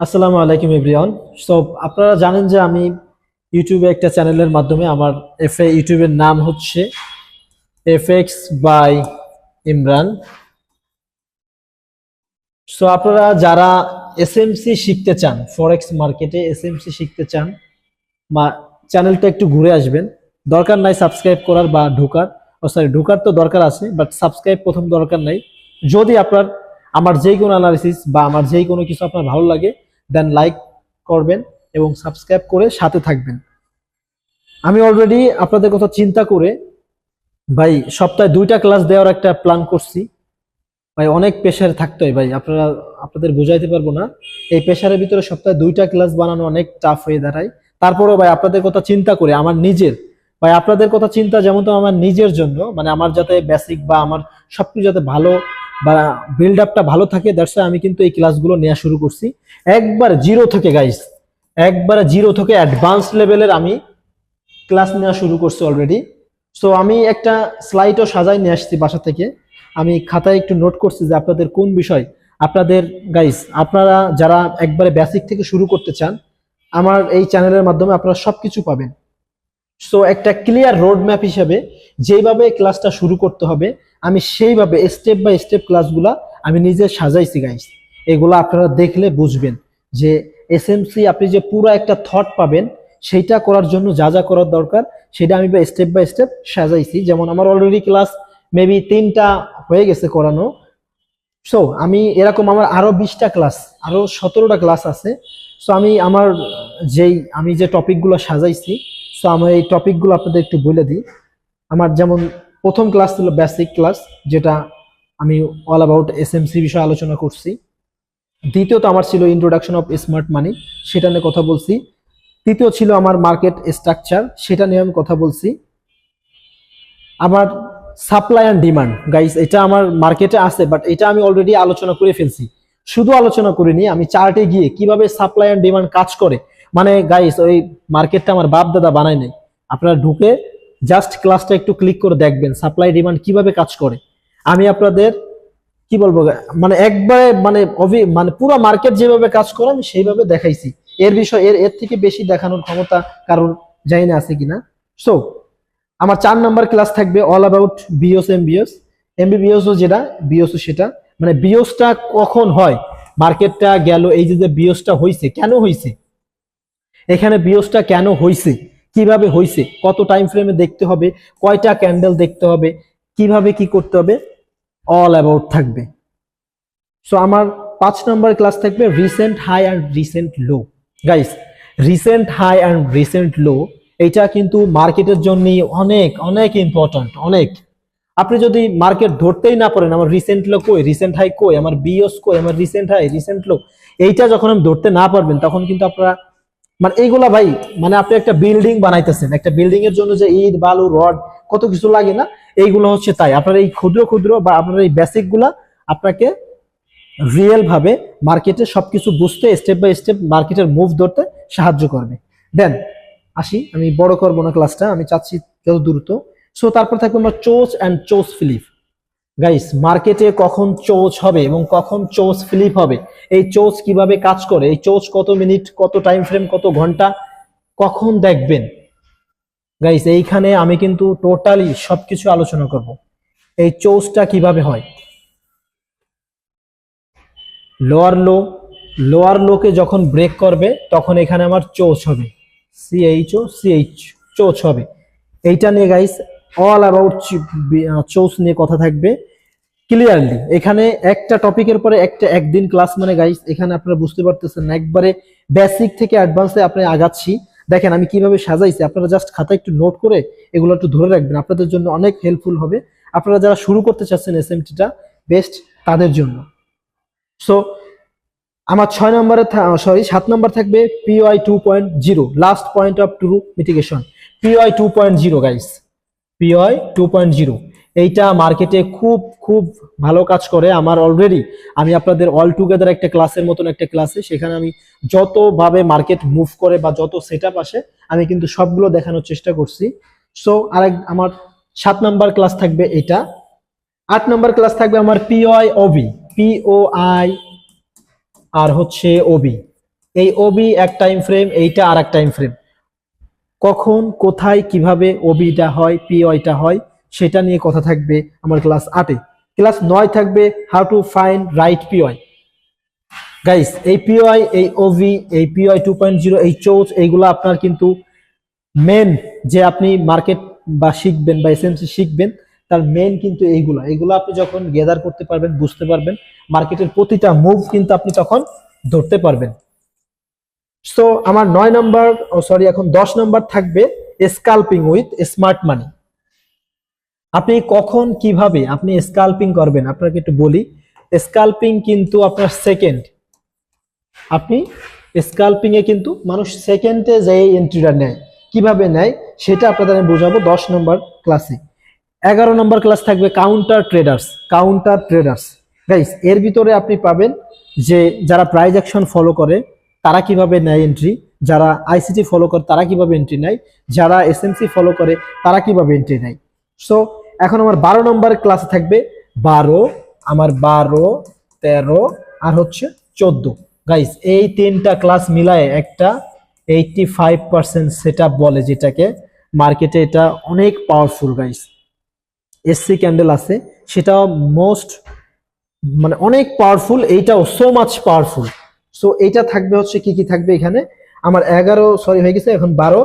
আসসালামু আলাইকুম everyone. So আপনারা জানেন যে আমি ইউটিউবে একটা চ্যানেলের মাধ্যমে আমার ইউটিউবের নাম হচ্ছে এফএক্স বাই ইমরান। সো আপনারা যারা এসএমসি শিখতে চান, ফরেক্স মার্কেটে এসএমসি শিখতে চান, বা চ্যানেলটা একটু ঘুরে আসবেন। দরকার নাই সাবস্ক্রাইব করার বা ঢোকার, ঢোকার তো দরকার আছে, বাট সাবস্ক্রাইব প্রথম দরকার নাই। যদি আপনার আমার যে কোনো অ্যানালিসিস বা আমার যে কোনো কিছু আপনার ভালো লাগে, দেন লাইক করবেন এবং সাবস্ক্রাইব করে সাথে থাকবেন। আমি অলরেডি আপনাদের কথা চিন্তা করে ভাই সপ্তাহে 2টা ক্লাস দেওয়ার একটা প্ল্যান করছি। ভাই অনেক প্রেশারে থাকতে হয় ভাই, আপনাদের বোঝাইতে পারবো না। এই প্রেশারের ভিতরে সপ্তাহে 2টা ক্লাস বানানো অনেক টাফ হয়ে দাঁড়ায়। তারপরেও ভাই আপনাদের কথা চিন্তা করে আমার নিজের, ভাই আপনাদের কথা চিন্তা যেমন তো আমার নিজের জন্য, মানে আমার যাতে বেসিক বা আমার সবকিছু যাতে ভালো বা বিল্ড আপটা ভালো থাকে, দ্যাটস আমি কিন্তু এই ক্লাসগুলো নেওয়া শুরু করছি একবার জিরো থেকে গাইস। একবারে জিরো থেকে অ্যাডভান্স লেভেলের আমি ক্লাস নেওয়া শুরু করছি অলরেডি। সো আমি একটা স্লাইডও সাজাই নিয়ে আসছি বাসা থেকে। আমি খাতায় একটু নোট করছি যে আপনাদের কোন বিষয়, আপনাদের গাইস আপনারা যারা একবারে বেসিক থেকে শুরু করতে চান, আমার এই চ্যানেলের মাধ্যমে আপনারা সবকিছু পাবেন। সো একটা ক্লিয়ার রোড ম্যাপ হিসেবে যেভাবে ক্লাসটা শুরু করতে হবে, আমি সেইভাবে স্টেপ বাই স্টেপ ক্লাসগুলা আমি নিজে সাজাইছি গাইস। এগুলো আপনারা দেখলে বুঝবেন যে এসএমসি আপনি যে পুরো একটা থট পাবেন, সেইটা করার জন্য যা যা করার দরকার সেটা আমি স্টেপ বাই স্টেপ সাজাইছি। যেমন আমার অলরেডি ক্লাস মেবি 3টা হয়ে গেছে করানো। সো আমি এরকম আমার আরো 20টা ক্লাস, আরো 17টা ক্লাস আছে। সো আমি যে টপিকগুলো সাজাইছি, সো আমি এই টপিকগুলো আপনাদের একটু বলে দিই। আমার যেমন প্রথম ক্লাস ছিল বেসিক ক্লাস, যেটা আমি অল অ্যাবাউট এসএমসি বিষয়ে আলোচনা করছি। দ্বিতীয়ত আমার ছিল ইন্ট্রোডাকশন অফ স্মার্ট মানি, সেটা নিয়ে কথা বলছি। তৃতীয় ছিল আমার মার্কেট স্ট্রাকচার, সেটা নিয়ে আমি কথা বলছি। আবার সাপ্লাই অ্যান্ড ডিমান্ড গাইস, এটা আমার মার্কেটে আছে, বাট এটা আমি অলরেডি আলোচনা করে ফেলছি। শুধু আলোচনা করিনি, আমি চার্টে গিয়ে কিভাবে সাপ্লাই অ্যান্ড ডিমান্ড কাজ করে, মানে গাইস ওই মার্কেটটা আমার বাপ দাদা বানায় নাই। আপনারা ঢুকে জাস্ট ক্লাসটা একটু ক্লিক করে দেখবেন সাপ্লাই ডিমান্ড কিভাবে কাজ করে। আমি আপনাদের কি বলবো, মানে একবারে মানে পুরো মার্কেট যেভাবে কাজ করে আমি সেইভাবে দেখাইছি। এর বিষয় এর থেকে বেশি দেখানোর ক্ষমতা কারণ জানি না আছে কিনা। সো আমার 4 নাম্বার ক্লাস থাকবে অল অ্যাবাউট বিওস এমবিওস। এমবিবিওসও যেটা, বিওসও সেটা, মানে বিওসটা কখন হয়, মার্কেটটা গেল, এই যে বিওসটা হইছে কেন হইছে, এখানে বিওসটা কেন হইছে, কিভাবে হইছে, কত টাইম ফ্রেমে দেখতে হবে, কয়টা ক্যান্ডেল দেখতে হবে, কিভাবে কি করতে হবে, অল অ্যাবাউট থাকবে। সো আমার 5 নাম্বার ক্লাস থাকবে recent high and recent low. Guys recent high and recent low এটা কিন্তু মার্কেটের জন্য অনেক অনেক ইম্পর্ট্যান্ট, অনেক। আপনি যদি মার্কেট ধরতেই না পারেন আমার রিসেন্ট লো কই, রিসেন্ট হাই কই, আমার বিওস কই, আমার রিসেন্ট হাই রিসেন্ট লো, এইটা যখন আমি ধরতে না পারবেন তখন কিন্তু আপনারা মানে এইগুলা ভাই, মানে আপনি একটা বিল্ডিং বানাইতেছেন, একটা বিল্ডিং এর জন্য যে ইট বালু রড কত কিছু লাগে না, এইগুলো হচ্ছে তাই। আপনার এই ক্ষুদ্র ক্ষুদ্র বা আপনার এই বেসিক গুলা আপনাকে রিয়েল ভাবে মার্কেটে সবকিছু বুঝতে, স্টেপ বাই স্টেপ মার্কেটের মুভ ধরতে সাহায্য করবে। দেন আসি, আমি বড় করবো না ক্লাসটা, আমি চাচ্ছি যত দ্রুত। সো তারপর থাকবে আমার চোচ অ্যান্ড চোচ ফিলিপ। গাইস মার্কেটে কখন চোচ হবে এবং কখন চোচ ফিলিপ হবে, এই চোচ কিভাবে কাজ করে, এই চোচ কত মিনিট, কত টাইম ফ্রেম, কত ঘন্টা, কখন দেখবেন, গাইস এইখানে আমি কিন্তু টোটালি সবকিছু আলোচনা করব। এই চোচটা কিভাবে হয়, লোয়ার লো, লোয়ার লোকে যখন ব্রেক করবে তখন এখানে আমার চোচ হবে, সিএইচ চোচ হবে। এইটা নিয়ে গাইস অল অ্যাবাউট চোচ নিয়ে কথা থাকবে ক্লিয়ারলি। এখানে একটা টপিকের পরে একটা একদিন ক্লাস, মানে গাইস এখানে আপনারা বুঝতে পারতেছেন একবারে বেসিক থেকে অ্যাডভান্সে আপনি আগাচ্ছি। দেখেন আমি কিভাবে সাজাইছি, আপনারা জাস্ট খাতা একটু নোট করে এগুলো একটু ধরে রাখবেন, আপনাদের জন্য অনেক হেল্পফুল হবে। আপনারা যারা শুরু করতে চাচ্ছেন এসএমটিটা বেস্ট তাদের জন্য। সো আমার 6 নম্বরে 7 নম্বর থাকবে PY 2.0, last point of true mitigation. PY 2.0 guys, PY 2.0 এইটা মার্কেটে খুব খুব ভালো কাজ করে। আমার অলরেডি আমি আপনাদের অল টুগেদার একটা ক্লাসের মতন একটা ক্লাসে, সেখানে আমি যতভাবে মার্কেট মুভ করে বা যত সেট আপ আসে আমি কিন্তু সবগুলো দেখানোর চেষ্টা করছি। সো আমার 7 নম্বর ক্লাস থাকবে এটা। 8 নম্বর ক্লাস থাকবে আমার পিওআই ওবি, পিওআই আর হচ্ছে ওবি। এই ওবি এক টাইম ফ্রেম, এইটা আর এক টাইম ফ্রেম। কখন কোথায় কিভাবে ওবিটা হয়, পিওয়াইটা হয়, সেটা নিয়ে কথা থাকবে আমার ক্লাস 8-এ। ক্লাস 9 থাকবে how to find right PY. Guys এই পিওয়াই, এই ওভি, এই পিওয়াই 2.0, এই চোচ, এইগুলো আপনার কিন্তু মেন, যে আপনি মার্কেট বা শিখবেন বা এসএমসি শিখবেন, তার মেন কিন্তু এইগুলা। এগুলো আপনি যখন গেদার করতে পারবেন, বুঝতে পারবেন, মার্কেটের প্রতিটা মুভ কিন্তু আপনি তখন ধরতে পারবেন। সো আমার 9 নাম্বার, এখন 10 নাম্বার থাকবে স্কাল্পিং উইথ স্মার্ট মানি। আপনি কখন কিভাবে আপনি স্কাল্পিং করবেন আপনাকে একটু বলি। স্কাল্পিং কিন্তু আপনার সেকেন্ড, আপনি স্কাল্পিং এ কিন্তু মানুষ সেকেন্ডে যে এন্ট্রিটা নেয়, কিভাবে নেয় সেটা আপনাদের আমি বোঝাবো 10 নম্বর ক্লাসে। 11 নম্বর ক্লাস থাকবে counter traders. Counter traders guys, এর ভিতরে আপনি পাবেন যে যারা প্রাইস অ্যাকশন ফলো করে তারা কিভাবে নেয় এন্ট্রি, যারা আইসিটি ফলো করে তারা কিভাবে এন্ট্রি নেয়, যারা এসএমসি ফলো করে তারা কিভাবে এন্ট্রি নেয়। সো এখন আমার 12 নম্বর ক্লাস থাকবে 12, আমার 12, 13 আর হচ্ছে 14। গাইস এই তিনটা ক্লাস মিলায় একটা 85% সেটআপ বলে, যেটাকে মার্কেটে এটা অনেক পাওয়ারফুল গাইস। এসসি ক্যান্ডেল আছে, সেটাও মোস্ট মানে অনেক পাওয়ারফুল, এইটাও সো মাচ পাওয়ারফুল। সো এইটা থাকবে হচ্ছে কি কি থাকবে এখানে, আমার 11 হয়ে গেছে, এখন 12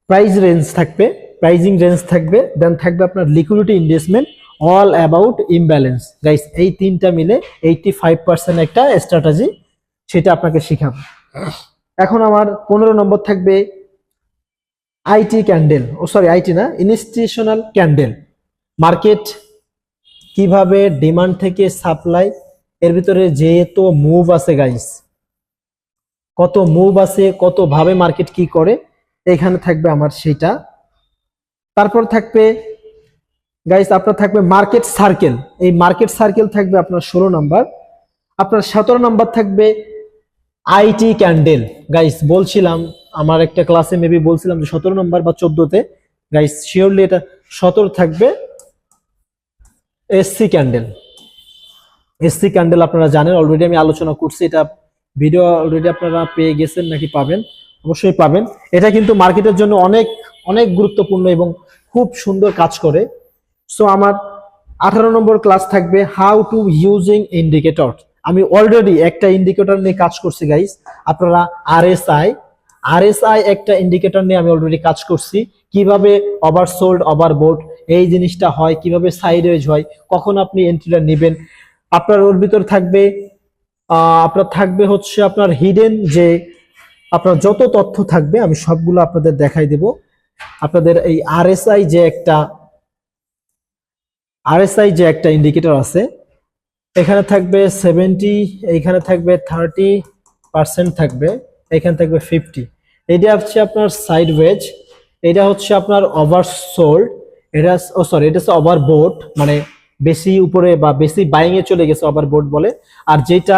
প্রাইস রেঞ্জ থাকবে, প্রাইজিং রেঞ্জ থাকবে, দেন থাকবে আপনার liquidity investment, all about imbalance. Guys এই তিনটা মিলে 85% একটা স্ট্র্যাটেজি, সেটা আপনাকে শিখাবো। এখন আমার 15 নম্বর থাকবে আইটি ক্যান্ডেল, আইটি না, ইনস্টিটিউশনাল ক্যান্ডেল। মার্কেট কিভাবে ডিমান্ড থেকে সাপ্লাই, এর ভিতরে যেহেতু মুভ আছে গাইস, কত মুভ আছে, কত ভাবে মার্কেট কি করে, এখানে থাকবে আমার সেটা। তারপর থাকবে গাইস আপনার থাকবে মার্কেট সার্কেল। এই মার্কেট সার্কেল থাকবে আপনার 16 নাম্বার। আপনার 17 নাম্বার থাকবে আইটি ক্যান্ডেল। গাইস বলছিলাম আমার একটা ক্লাসে মেবি বলছিলাম যে 17 নাম্বার বা 14তে, গাইস শিওরলি এটা 17 থাকবে এসসি ক্যান্ডেল। এসসি ক্যান্ডেল আপনারা জানেন, অলরেডি আমি আলোচনা করছি, এটা ভিডিও অলরেডি আপনারা পেয়ে গেছেন নাকি পাবেন, অবশ্যই পাবেন। এটা কিন্তু মার্কেটের জন্য অনেক অনেক গুরুত্বপূর্ণ এবং খুব সুন্দর কাজ করে। সো আমার 18 নম্বর ক্লাস থাকবে হাউ টু ইউজিং ইন্ডিকেটর। আমি অলরেডি একটা ইন্ডিকেটর নিয়ে কাজ করছি গাইস, আপনারা আরএসআই একটা ইন্ডিকেটর নিয়ে আমি অলরেডি কাজ করছি, কিভাবে ওভারসোল্ড ওভারবোট এই জিনিসটা হয়, কিভাবে সাইডওয়েজ হয়, কখন আপনি এন্ট্রিটা নেবেন। আপনার ওর ভিতর থাকবে আপনার থাকবে হচ্ছে আপনার হিডেন, যে আপনার যত তথ্য থাকবে আমি সবগুলো আপনাদের দেখাই দেব। আপনাদের এই আরএসআই যে একটা ইন্ডিকেটর আছে, এখানে থাকবে 70, এইখানে থাকবে 30% থাকবে, এখানে থাকবে 50। এটা হচ্ছে আপনার সাইডওয়েজ, এটা হচ্ছে আপনার ওভারসোল্ড, এটা এটা হচ্ছে ওভারবোট, মানে বেশি উপরে বা বেশি বাইং এ চলে গেছে ওভারবোট বলে। আর যেটা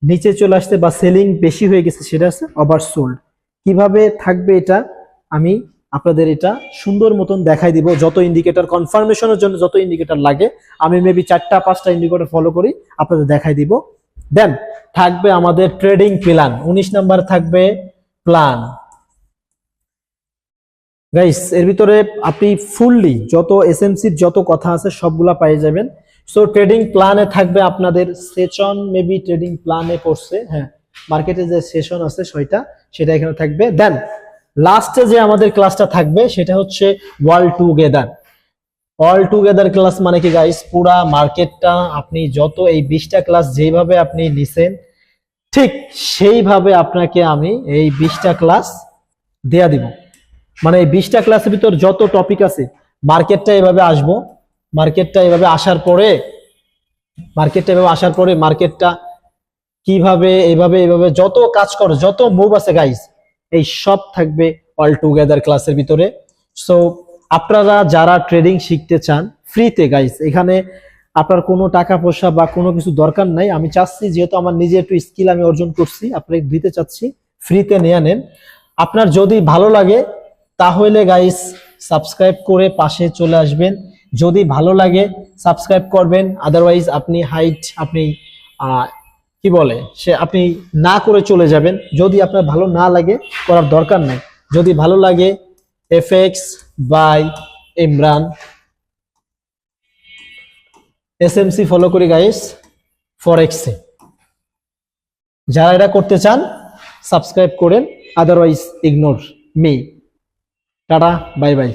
নিচে চলে আসছে বা সেলিং বেশি হয়ে গেছে সেটা হচ্ছে ওভারসোল্ড। কিভাবে থাকবে এটা আমি আপনাদের এটা সুন্দর মতন দেখাই দিব। যত ইন্ডিকেটর কনফার্মেশনের জন্য যত ইন্ডিকেটর লাগে আমি মেবি 4টা-5টা ইন্ডিকেটর ফলো করি, আপনাদের দেখাই দিব। দেন থাকবে আমাদের ট্রেডিং প্ল্যান, 19 নাম্বার থাকবে প্ল্যান। গাইস এর ভিতরে আপনি ফুললি যত এসএমসির যত কথা আছে সবগুলা পেয়ে যাবেন। সো ট্রেডিং প্ল্যানে থাকবে আপনাদের সেশন, মেবি ট্রেডিং প্ল্যানে পড়ছে, হ্যাঁ মার্কেটে যে সেশন আছে সেটা এখানে থাকবে। দেন লাস্টে যে আমাদের ক্লাসটা থাকবে সেটা হচ্ছে অল টুগেদার ক্লাস। মানে কি গাইস, পুরা মার্কেটটা আপনি যত এই 20টা ক্লাস যেভাবে আপনি নিছেন ঠিক সেইভাবে আপনাকে আমি এই 20টা ক্লাস দেয়া দিব। মানে এই 20টা ক্লাসের ভিতর যত টপিক আছে মার্কেটটা এভাবে আসবো, মার্কেটটা এভাবে আসার পরে মার্কেটটা কিভাবে এভাবে যত কাজ করে, যত মুভ আছে গাইস, এই সব থাকবে অল টুগেদার ক্লাসের ভিতরে। সো আপনারা যারা ট্রেডিং শিখতে চান ফ্রিতে গাইস, এখানে আপনার কোনো টাকা পয়সা বা কোনো কিছু দরকার নাই। আমি চাচ্ছি যেহেতু আমার নিজে একটু স্কিল আমি অর্জন করছি, আপনাকে দিতে চাচ্ছি, ফ্রিতে নিয়ে নেন। আপনার যদি ভালো লাগে তাহলে গাইস সাবস্ক্রাইব করে পাশে চলে আসবেন। যদি ভালো লাগে সাবস্ক্রাইব করবেন, আদারওয়াইজ আপনি কি বলে সে আপনি না করে চলে যাবেন। যদি আপনার ভালো না লাগে করার দরকার নাই। যদি ভালো লাগে FX by Imran SMC follow করি গাইস ফরেক্সে। যারা এটা করতে চান সাবস্ক্রাইব করেন, otherwise ignore me. Tata bye by.